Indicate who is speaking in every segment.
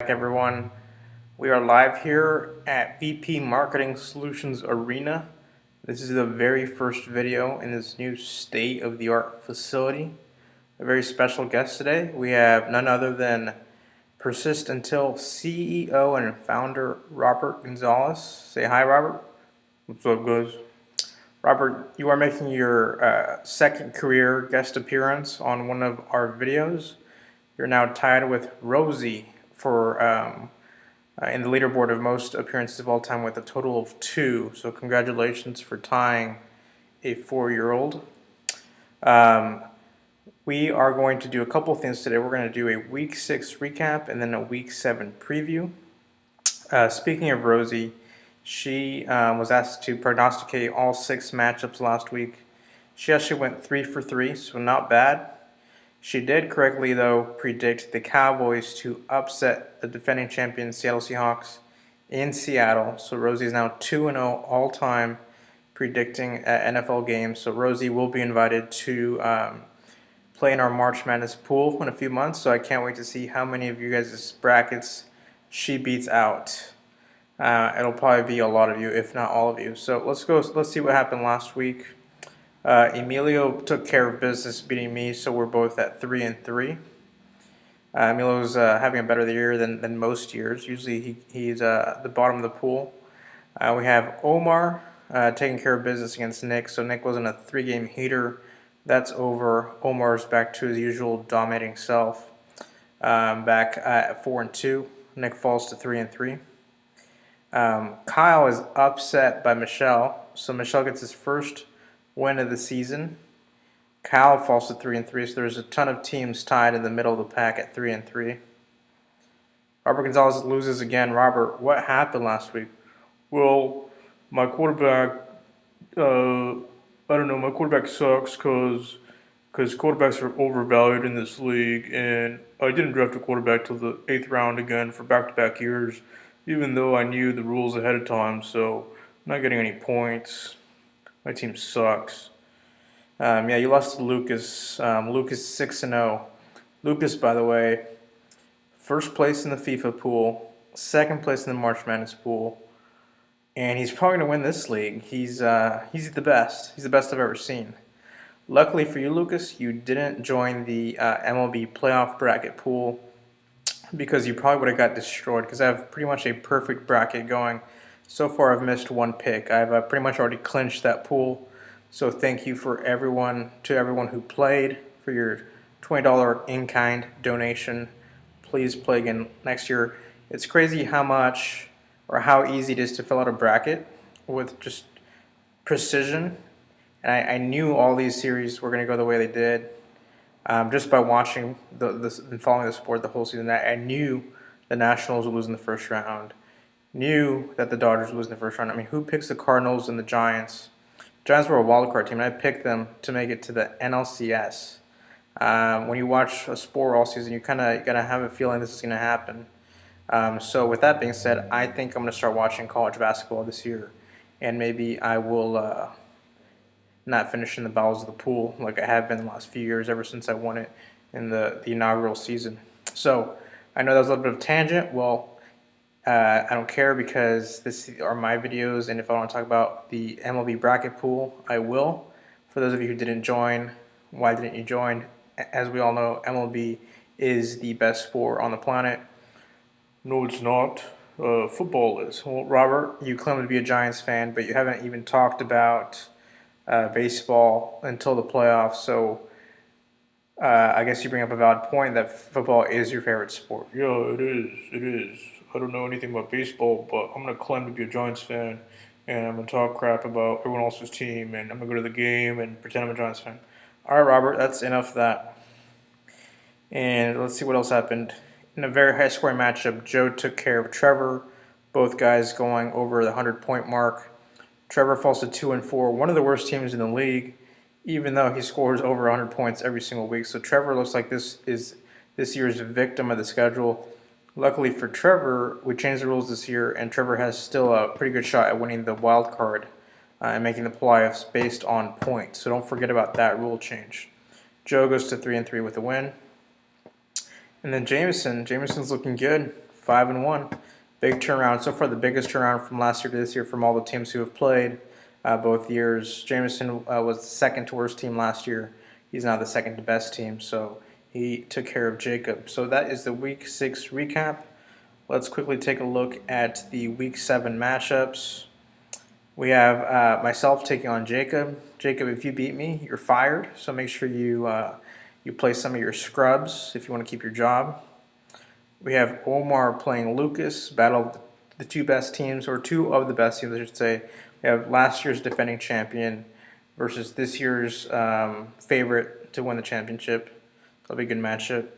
Speaker 1: Everyone. We are live here at VP Marketing Solutions Arena. This is the very first video in this new state-of-the-art facility. A very special guest today. We have none other than Persist Until CEO and founder Robert Gonzalez. Say hi, Robert.
Speaker 2: What's up, guys?
Speaker 1: Robert, you are making your second career guest appearance on one of our videos. You're now tied with Rosie for in the leaderboard of most appearances of all time with a total of 2. So congratulations for tying a 4-year-old. We are going to do a couple things today. We're going to do a Week 6 recap and then a Week 7 preview. Speaking of Rosie, she was asked to prognosticate all 6 matchups last week. She actually went 3 for 3, so not bad. She did correctly, though, predict the Cowboys to upset the defending champion Seattle Seahawks in Seattle. So Rosie is now 2-0 all-time predicting NFL games. So Rosie will be invited to play in our March Madness pool in a few months. So I can't wait to see how many of you guys' brackets she beats out. It'll probably be a lot of you, if not all of you. So let's see what happened last week. Emilio took care of business beating me, so we're both at 3-3. Emilio's having a better year than most years. Usually he's the bottom of the pool. We have Omar taking care of business against Nick, so Nick wasn't a 3-game heater. That's over. Omar's back to his usual dominating self. Back at 4-2. Nick falls to 3-3. Kyle is upset by Michelle, so Michelle gets his first win of the season. Kyle falls to 3-3, so there's a ton of teams tied in the middle of the pack at 3-3. Robert Gonzalez loses again. Robert, what happened last week?
Speaker 2: Well, my quarterback, I don't know, my quarterback sucks because quarterbacks are overvalued in this league, and I didn't draft a quarterback till the 8th round again for back-to-back years, even though I knew the rules ahead of time, so I'm not getting any points. My team sucks.
Speaker 1: Yeah, you lost to Lucas. Lucas 6-0. Lucas, by the way, first place in the FIFA pool, second place in the March Madness pool, and he's probably going to win this league. He's the best. He's the best I've ever seen. Luckily for you, Lucas, you didn't join the MLB playoff bracket pool because you probably would have got destroyed because I have pretty much a perfect bracket going. So far, I've missed one pick. I've pretty much already clinched that pool. So thank you to everyone who played for your $20 in-kind donation. Please play again next year. It's crazy how much or how easy it is to fill out a bracket with just precision. And I knew all these series were going to go the way they did just by watching and following the sport the whole season. I knew the Nationals would lose in the first round. Knew that the Dodgers would lose in the first round. I mean, who picks the Cardinals and the Giants? Giants were a wild card team, and I picked them to make it to the NLCS. When you watch a sport all season, you kind of gotta have a feeling this is gonna happen. So with that being said, I think I'm gonna start watching college basketball this year, and maybe I will not finish in the bowels of the pool like I have been the last few years, ever since I won it in the inaugural season. So I know that was a little bit of a tangent. Well, I don't care because this are my videos, and if I want to talk about the MLB bracket pool, I will. For those of you who didn't join, why didn't you join? As we all know, MLB is the best sport on the planet.
Speaker 2: No, it's not. Football is.
Speaker 1: Well, Robert, you claim to be a Giants fan, but you haven't even talked about baseball until the playoffs, so I guess you bring up a valid point that football is your favorite sport.
Speaker 2: Yeah, it is. It is. I don't know anything about baseball, but I'm going to claim to be a Giants fan, and I'm going to talk crap about everyone else's team, and I'm going to go to the game and pretend I'm a Giants fan.
Speaker 1: All right, Robert, that's enough of that. And let's see what else happened. In a very high-scoring matchup, Joe took care of Trevor, both guys going over the 100-point mark. Trevor falls to 2-4, one of the worst teams in the league, even though he scores over 100 points every single week. So Trevor looks like this is this year's victim of the schedule. Luckily for Trevor, we changed the rules this year, and Trevor has still a pretty good shot at winning the wild card and making the playoffs based on points. So don't forget about that rule change. Joe goes to 3-3 with a win. And then Jameson's looking good. 5-1. Big turnaround. So far, the biggest turnaround from last year to this year from all the teams who have played both years. Jameson was the second to worst team last year. He's now the second to best team. So he took care of Jacob. So that is the Week 6 recap. Let's quickly take a look at the Week 7 matchups. We have myself taking on Jacob. Jacob, if you beat me, you're fired. So make sure you play some of your scrubs if you want to keep your job. We have Omar playing Lucas, battle of the two best teams, or two of the best teams, I should say. We have last year's defending champion versus this year's favorite to win the championship. That'll be a good matchup.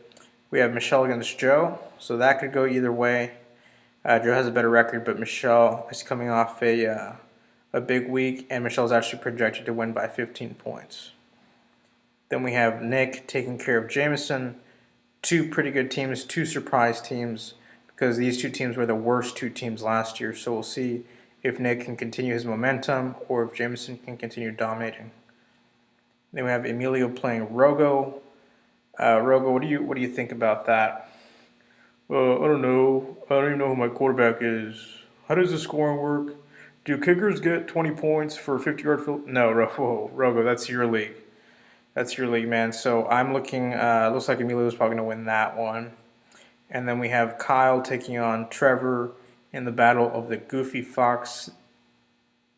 Speaker 1: We have Michelle against Joe, so that could go either way. Joe has a better record, but Michelle is coming off a big week, and Michelle's actually projected to win by 15 points. Then we have Nick taking care of Jameson. Two pretty good teams, two surprise teams, because these two teams were the worst two teams last year. So we'll see if Nick can continue his momentum or if Jameson can continue dominating. Then we have Emilio playing Rogo. Rogo, what do you think about that?
Speaker 2: I don't know. I don't even know who my quarterback is. How does the scoring work? Do kickers get 20 points for 50-yard field?
Speaker 1: No, Rogo, that's your league. That's your league, man. So I'm looking, looks like Emilio's probably going to win that one. And then we have Kyle taking on Trevor in the battle of the Goofy Fox.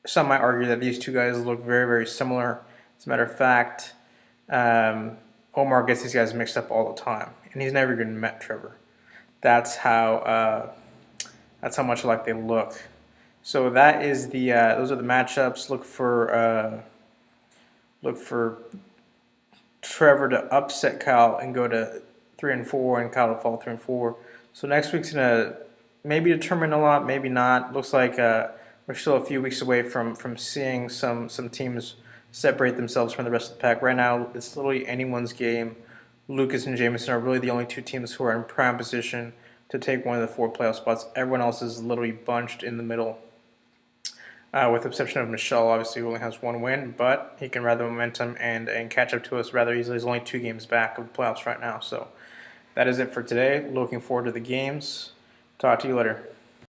Speaker 1: Some might argue that these two guys look very, very similar. As a matter of fact, Omar gets these guys mixed up all the time, and he's never even met Trevor. That's how much alike they look. So that is those are the matchups. Look for Trevor to upset Kyle and go to 3-4, and Kyle to fall 3-4. So next week's gonna maybe determine a lot, maybe not. Looks like we're still a few weeks away from seeing some teams separate themselves from the rest of the pack. Right now, it's literally anyone's game. Lucas and Jameson are really the only two teams who are in prime position to take one of the 4 playoff spots. Everyone else is literally bunched in the middle. With the exception of Michelle, obviously, who only has 1 win, but he can ride the momentum and catch up to us rather easily. He's only 2 games back of the playoffs right now. So that is it for today. Looking forward to the games. Talk to you later.